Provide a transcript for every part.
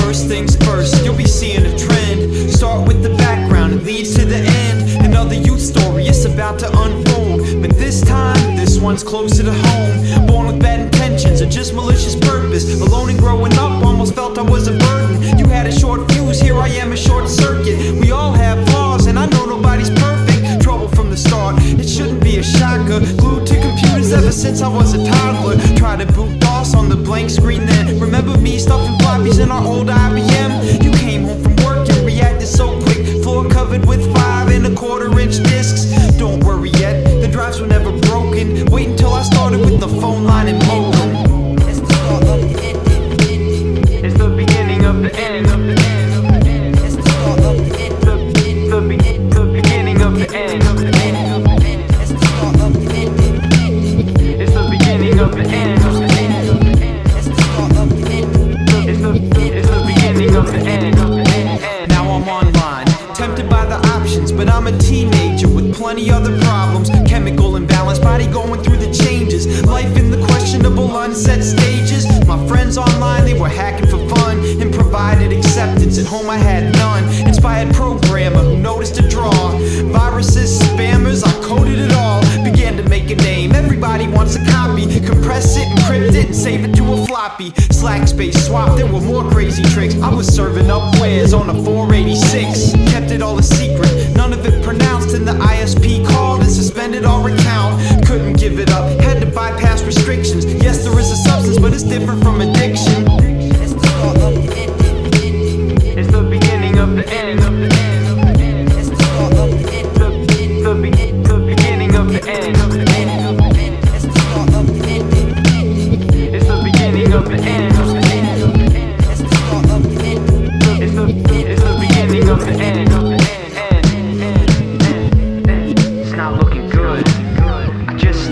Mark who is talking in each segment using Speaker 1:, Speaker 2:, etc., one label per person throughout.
Speaker 1: First things first, you'll be seeing a trend. Start with the background, it leads to the end. Another youth story, it's about to unfold. But this time, this one's closer to home. Born with bad intentions or just malicious purpose. Alone and growing up, almost felt I was a burden. You had a short fuse, here I am a short circuit. We all have flaws, and I know nobody's perfect. Trouble from the start, it shouldn't be a shocker. Glued to computers ever since I was a toddler. Tried to boot DOS on the blank screen then. Remember me stuffing floppies in our old IBM? You came home from work and reacted so quick. Floor covered with 5 1/4-inch discs. Don't worry yet, the drives were never broken. Wait until I started with the phone line and modem. It's the start of the end. It's the beginning of the end. It's the start of the end. The beginning of the end. It's the start of the end. It's the beginning of the end. It's the start of the end. It's the beginning of the end. Now I'm online, tempted by the options, but I'm a teenager with plenty other problems. Chemical imbalance, body going through the changes. Life in the questionable unset stages. My friends online, they were hacking for fun and provided acceptance. At home I had none. Inspired programmer who noticed a draw. Viruses, spammers, I coded it all. Began to make a name, everybody wants a copy. Compress it, encrypt it, and save it to a floppy. Slack space swap, there were more crazy tricks. I was serving up wares on a 486. Kept it all a secret, none of it pronounced. And the ISP called and suspended our account. Couldn't give it up, had to bypass restrictions. Yes, there is a substance, but it's different from addiction. It's the start of the end. It's the beginning of the end. It's the start of the end. The beginning of the end. It's the start of the end. It's the beginning of the end. It's the start of the end. It's the beginning of the end. It's not looking good. I just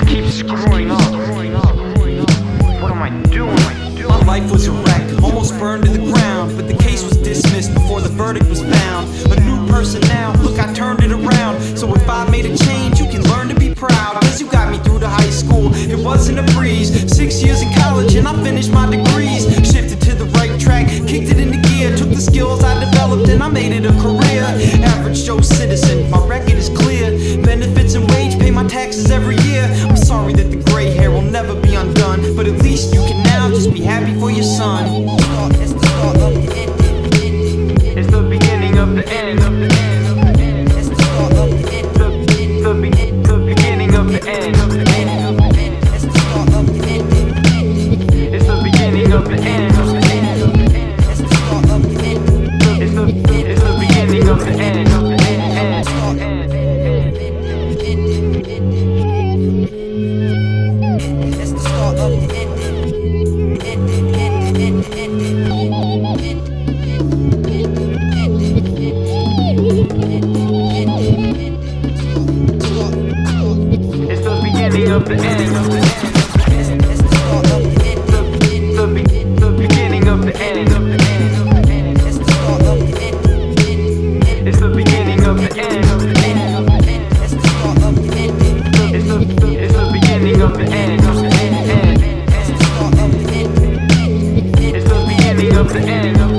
Speaker 1: keep screwing up. What am I doing? My life was a wreck, almost burned to the ground. But the case was dismissed before the verdict was found. A new person now, look, I turned it around. So if I made a change, you can learn to be proud. Cause you got me through to high school, it wasn't a breeze. 6 years in college and I finished my degrees. Shifted to the right track, kicked it into gear. Took the skills I developed and I made it a career. Average Joe citizen, my record is clear. Benefits and wage, pay my taxes every year. I'm sorry that the gray hair will never be undone, but at least you can now just be happy for your son. It's the start of the end. It's the beginning of the end. It's the start of the end. The beginning of the end. It's the start of the end. It's the beginning of the end. It's the start of the end. It's the beginning of the end. It's the start of the end. It's the beginning of the end. It's the start of the end. The beginning of the end. It's the start of the end. It's the beginning of the end. It's the start of the end. It's the beginning of the end. It's the start of the end. It's the beginning of the end.